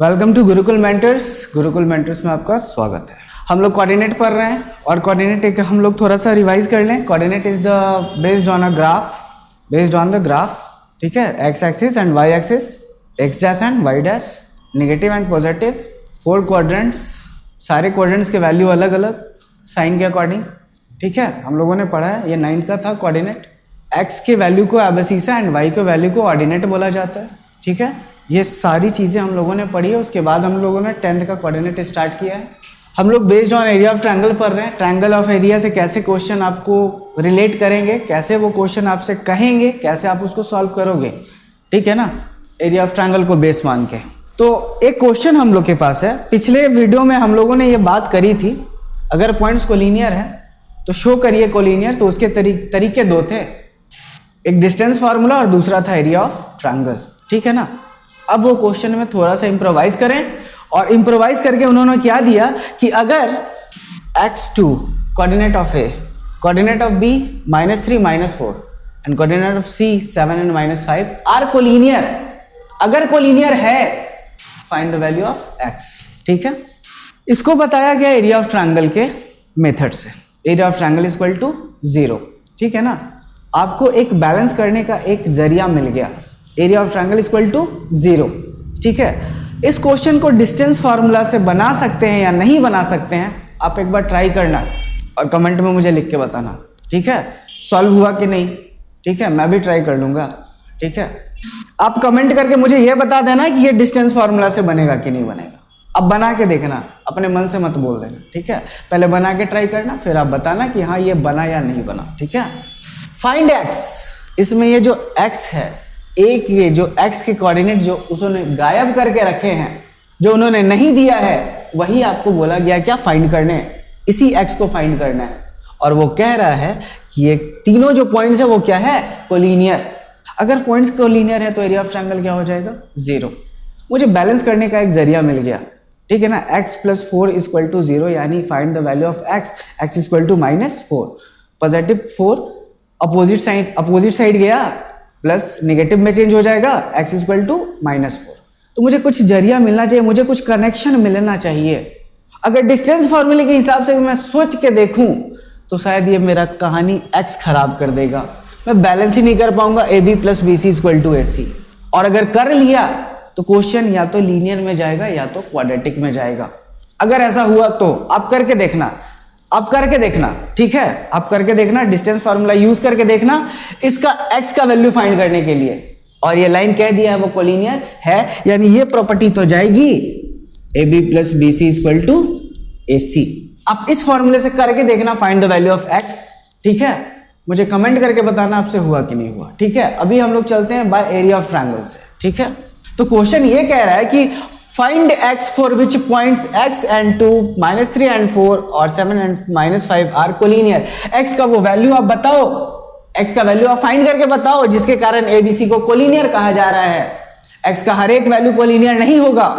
Welcome to Gurukul Mentors. Gurukul Mentors में आपका स्वागत है। हम लोग कोऑर्डिनेट पढ़ रहे हैं और कोऑर्डिनेट एक हम लोग थोड़ा सा रिवाइज कर लें। Coordinate is the based on the graph, ठीक है, X axis and Y axis, X dash and Y dash, negative and positive, 4 quadrants, सारे क्वाड्रेंट्स के वैल्यू अलग अलग साइन के अकॉर्डिंग, ठीक है। हम लोगों ने पढ़ा है, ये 9th का था कोऑर्डिनेट। एक्स के वैल्यू को एबसिसा एंड वाई के वैल्यू को ऑर्डिनेट बोला जाता है, ठीक है। ये सारी चीज़ें हम लोगों ने पढ़ी है। उसके बाद हम लोगों ने 10th का कोऑर्डिनेट स्टार्ट किया है। हम लोग based on area of triangle पढ़ रहे हैं। ट्रायंगल ऑफ एरिया से कैसे क्वेश्चन आपको रिलेट करेंगे, कैसे वो क्वेश्चन आपसे कहेंगे, कैसे आप उसको सॉल्व करोगे, ठीक है ना, एरिया ऑफ ट्रायंगल को बेस मान के। तो एक क्वेश्चन हम लोग के पास है, पिछले वीडियो में हम लोगों ने ये बात करी थी, अगर पॉइंट्स कोलिनियर है तो शो करिए कोलिनियर। तो उसके तरीके दो थे, एक डिस्टेंस फार्मूला और दूसरा था एरिया ऑफ ट्रायंगल, ठीक है ना। अब वो क्वेश्चन में थोड़ा सा इम्प्रोवाइज करें, और इम्प्रोवाइज करके उन्होंने क्या दिया कि अगर x2 coordinate of a, coordinate of b -3 -4 and coordinate of c 7 and -5 are collinear, अगर कोलिनियर है find the value of x, ठीक है। इसको बताया गया एरिया ऑफ ट्रायंगल के मेथड से। Area of triangle is equal to 0, ठीक है ना। आपको एक बैलेंस करने का एक जरिया मिल गया, area of triangle is equal to 0, ठीक है। इस क्वेश्चन को डिस्टेंस फार्मूला से बना सकते हैं या नहीं बना सकते हैं, आप एक बार ट्राई करना और कमेंट में मुझे लिख के बताना, ठीक है। सॉल्व हुआ कि नहीं, ठीक है, मैं भी ट्राई कर लूंगा, ठीक है। आप कमेंट करके मुझे ये बता देना कि ये डिस्टेंस फार्मूला से बनेगा कि नहीं बनेगा। अब बना के देखना, अपने मन से मत बोल देना, ठीक है। पहले बना के ट्राई करना, फिर आप बताना कि हाँ ये बना या नहीं बना, ठीक है। फाइंड एक्स, इसमें ये जो एक्स है, एक ये जो x के कोऑर्डिनेट जो उसने गायब करके रखे हैं, जो उन्होंने नहीं दिया है, वही आपको बोला गया क्या फाइंड करने, इसी x को फाइंड करना है। और वो कह रहा है कि ये तीनों जो पॉइंट्स है वो क्या है, कोलिनियर। अगर पॉइंट्स कोलिनियर है तो एरिया ऑफ ट्रायंगल क्या हो जाएगा, 0। मुझे बैलेंस करने का एक जरिया मिल गया, ठीक है ना। x + 4 = 0, यानी find the value of x = -4, positive 4, opposite side गया प्लस नेगेटिव में चेंज हो जाएगा, x = -4। तो मुझे कुछ जरिया मिलना चाहिए, मुझे कुछ कनेक्शन मिलना चाहिए। अगर डिस्टेंस फार्मूले के हिसाब से मैं सोच के देखूं तो शायद ये मेरा कहानी x खराब कर देगा, मैं बैलेंस ही नहीं कर पाऊंगा, AB + BC = AC। और अगर कर लिया तो क्वेश्चन या तो लीनियर में जाएगा या तो क्वाड्रेटिक में जाएगा। अगर ऐसा हुआ तो आप करके देखना, ठीक है, आप करके देखना, डिस्टेंस फार्मूला यूज करके देखना इसका x का वैल्यू फाइंड करने के लिए। और ये लाइन कह दिया है वो कोलिनियर है, यानी ये प्रॉपर्टी तो जाएगी AB + BC = AC। आप इस फॉर्मूले से करके देखना find the value of x, ठीक है। मुझे कमेंट करके बताना आपसे हुआ कि नहीं हुआ, ठीक है। अभी हम लोग चलते हैं बाय एरिया ऑफ ट्रायंगल से, ठीक है। तो क्वेश्चन ये कह रहा है कि find x for which points x and 2, -3 and 4 और 7 and -5 आर कोलिनियर। x का वो वैल्यू आप बताओ, x का वैल्यू आप फाइंड करके बताओ जिसके कारण ABC को कोलिनियर कहा जा रहा है। x का हर एक वैल्यू कोलिनियर नहीं होगा,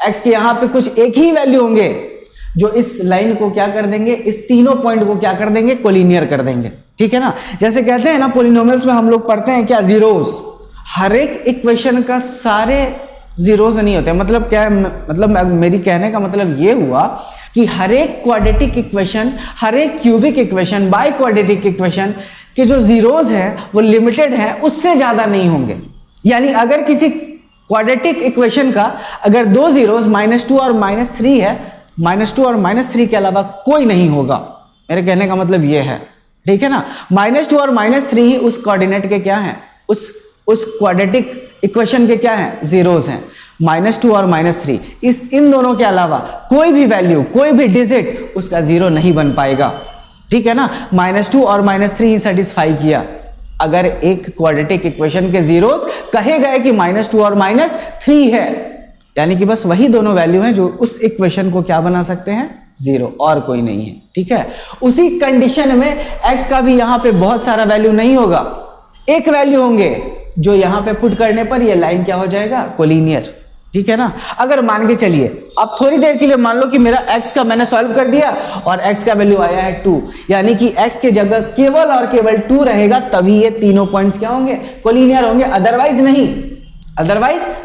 x के यहाँ पे कुछ एक ही वैल्यू होंगे जो इस लाइन को क्या कर देंगे, इस तीनों पॉइंट को क्या कर देंगे, कोलिनियर कर देंगे, ठीक है ना। जैसे कहते हैं ना पॉलिनोमियल्स में हम लोग पढ़ते हैं क्या, जीरोस। हर एक इक्वेशन का सारे जीरोस नहीं होते। मतलब क्या है, मतलब मेरी कहने का मतलब ये हुआ कि हर एक क्वाड्रेटिक इक्वेशन, हर एक cubic equation, by quadratic equation के जो जीरोस हैं वो लिमिटेड हैं, उससे ज्यादा नहीं होंगे। यानी अगर किसी क्वाड्रेटिक इक्वेशन का अगर 2 जीरोस -2 और -3 है, -2 और -3 के अलावा कोई नहीं होगा। मेरे कहने का मतलब ये है, ठीक है ना। -2 और -3 ही उस कोऑर्डिनेट के क्या हैं, उस क्वाड्रेटिक इक्वेशन के क्या हैं, जीरोस हैं। -2 और -3, इन दोनों के अलावा कोई भी वैल्यू, कोई भी डिजिट उसका जीरो नहीं बन पाएगा, ठीक है ना। -2 और -3 ही सेटिस्फाई किया। अगर एक क्वाड्रेटिक इक्वेशन के जीरोस कहे गए कि -2 और -3 है, यानी कि बस वही दोनों वैल्यू हैं जो उस इक्वेशन को क्या बना सकते हैं, जीरो, और कोई नहीं है, ठीक है। उसी कंडीशन में x का भी यहां पे बहुत सारा वैल्यू नहीं होगा, एक वैल्यू होंगे जो यहां पे पुट करने पर ये लाइन क्या हो जाएगा, कोलिनियर, ठीक है ना। अगर मान के चलिए, अब थोड़ी देर के लिए मान लो कि मेरा x का मैंने सॉल्व कर दिया और x का वैल्यू आया है 2, यानी कि x के जगह केवल और केवल 2 रहेगा, तभी ये तीनों पॉइंट्स क्या होंगे, कोलिनियर होंगे, अदरवाइज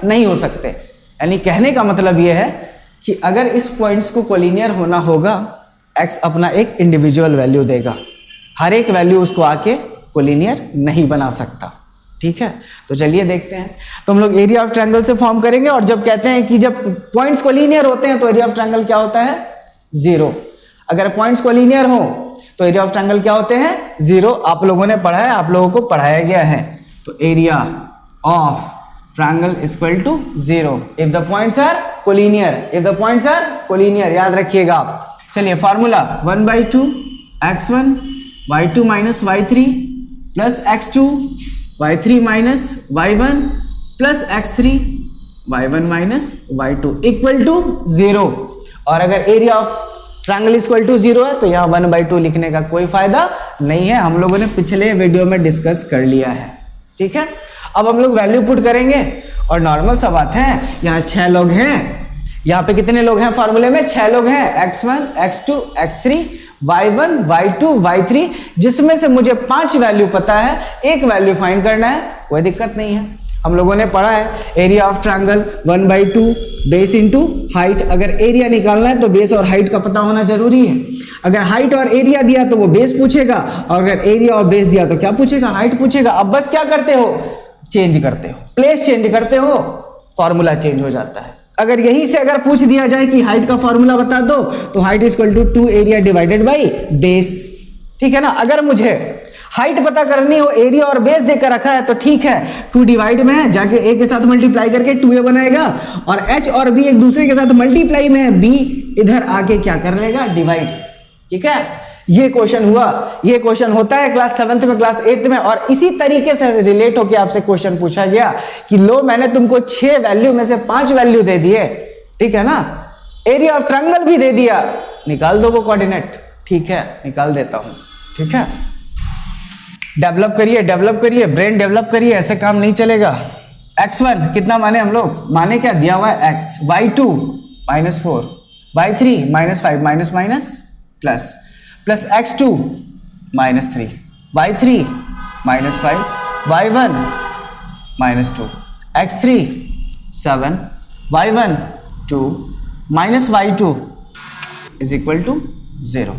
नहीं हो सकते, यानी कहने का मतलब यह है कि अगर इस पॉइंट्स को कोलिनियर होना होगा, x अपना एक इंडिविजुअल वैल्यू देगा, हर एक वैल्यू उसको आके कोलिनियर नहीं बना सकता। ठीक है, तो चलिए देखते हैं। तो हम लोग एरिया ऑफ ट्रायंगल से फॉर्म करेंगे, और जब कहते हैं कि जब पॉइंट्स कोलिनियर होते हैं तो एरिया ऑफ ट्रायंगल क्या होता है? 0। अगर पॉइंट्स कोलिनियर हो तो एरिया ऑफ ट्रायंगल क्या होते हैं? 0। आप लोगों ने पढ़ा है, आप लोगों को पढ़ाया गया है। तो area of triangle is equal to 0 if the points are collinear. If the points are collinear, याद रखिएगा आप। चलिए formula 1/2 x1 y2 minus y3 plus x2 y3 minus y1 plus x3 y1 minus y2 equal to 0। और अगर area of triangle equal to 0 है तो यहाँ 1/2 लिखने का कोई फायदा नहीं है, हम लोगों ने पिछले वीडियो में डिस्कस कर लिया है। ठीक है, अब हम लोग वैल्यू पुट करेंगे, और नॉर्मल सा बात है, यहाँ 6 लोग हैं। यहाँ पे कितने लोग हैं फॉर्मूले में? 6 लोग हैं, x1 x2 x3 y1 y2 y3, जिसमें से मुझे 5 वैल्यू पता है, एक वैल्यू फाइंड करना है, कोई दिक्कत नहीं है। हम लोगों ने पढ़ा है area of triangle 1/2 base into height. अगर एरिया निकालना है तो बेस और हाइट का पता होना जरूरी है। अगर हाइट और एरिया दिया तो वो बेस पूछेगा, और अगर एरिया और बेस दिया तो क्या पूछेगा? हाइट पूछेगा। अब बस क्या करते हो? चेंज करते हो, प्लेस चेंज करते हो, फॉर्मूला चेंज हो जाता है। अगर यही से अगर पूछ दिया जाए कि हाइट का फॉर्मूला बता दो, तो height is equal to 2 area divided by base. ठीक है ना, अगर मुझे हाइट पता करनी हो, एरिया और बेस देकर रखा है तो ठीक है, 2 डिवाइड में है, जाके a के साथ मल्टीप्लाई करके 2a बनाएगा, और h और b एक दूसरे के साथ मल्टीप्लाई में है, b इधर आके क्या कर लेगा? डिवाइड। ठीक है, ये क्वेश्चन हुआ। ये क्वेश्चन होता है क्लास 7th में, क्लास 8th में, और इसी तरीके से रिलेट होकर आपसे क्वेश्चन पूछा गया कि लो मैंने तुमको 6 वैल्यू में से 5 वैल्यू दे दिए, ठीक है ना, एरिया ऑफ ट्रायंगल भी दे दिया, निकाल दो वो कोऑर्डिनेट। ठीक है, निकाल देता हूं। ठीक है, डेवलप करिए, ब्रेन डेवलप करिए, ऐसे काम नहीं चलेगा। x1 कितना माने हम लोग? माने क्या दिया हुआ है? x, y2 -4, y3 -5 minus minus plus x2 -3, y3 -5, y1 -2, x3 7, y1 2 minus y2 is equal to 0।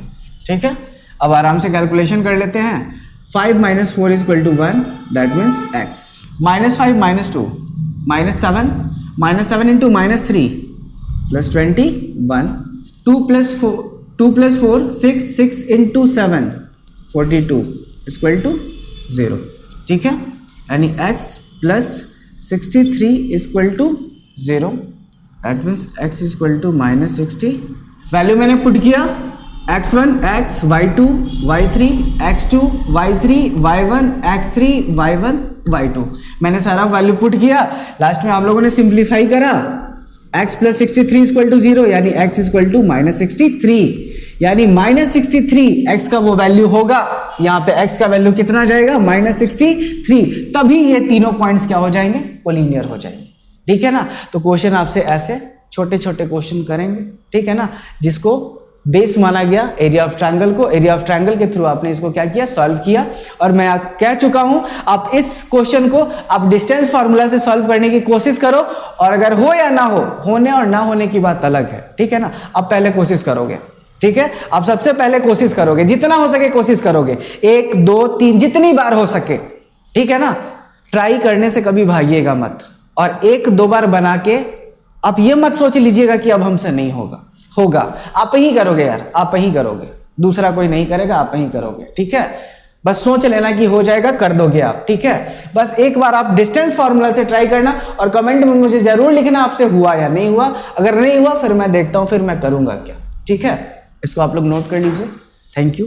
ठीक है, अब आराम से कैलकुलेशन कर लेते हैं। 5 - 4 is equal to 1, that means x. -5 - 2 -7, -7 into -3 plus 21, 2 plus 4 6, 6 into 7 42 is equal to 0। ठीक है, यानी x plus 63 is equal to 0, that means x is equal to -60। Value मैंने पुट किया, x1 x, y2 y3, x2 y3, y1 x3, y1 y2, मैंने सारा value put किया। Last में आप लोगों ने सिंप्लीफाई करा, x plus 63 is equal to 0, यानी x is equal to -63, यानी -63 x का वो वैल्यू होगा। यहाँ पे x का वैल्यू कितना जाएगा? -63। तभी ये तीनों पॉइंट्स क्या हो जाएंगे? कोलिनियर हो जाएंगे। ठीक है ना, तो क्वेश्चन आपसे ऐसे छोटे छोटे क्वेश्चन करेंगे, ठीक है ना, जिसको बेस माना गया एरिया ऑफ ट्रायंगल को। एरिया ऑफ ट्रायंगल के थ्रू आपने इसको क्या किया? सॉल्व किया। और मैं कह चुका हूं, आप इस क्वेश्चन को आप डिस्टेंस फार्मूला से सॉल्व करने की कोशिश करो, और अगर हो या ना हो, होने और ना होने की बात अलग है। ठीक है ना, आप पहले कोशिश करोगे। ठीक है, आप सबसे पहले कोशिश करोगे, जितना हो सके कोशिश करोगे, 1 2 3 जितनी बार हो सके। ठीक है ना, ट्राई करने से कभी भागिएगा मत, और 1 2 बार बना के आप ये मत सोच लीजिएगा कि अब हमसे नहीं होगा। होगा, आप ही करोगे यार, आप ही करोगे, दूसरा कोई नहीं करेगा, आप ही करोगे। ठीक है, बस सोच लेना कि हो जाएगा, कर दोगे आप। ठीक है, बस एक बार आप डिस्टेंस फार्मूला से ट्राई करना, और कमेंट में मुझे जरूर लिखना आपसे हुआ या नहीं हुआ। अगर नहीं हुआ फिर मैं देखता हूं, फिर मैं करूंगा क्या। ठीक है, इसको आप लोग नोट कर लीजिए। Thank you.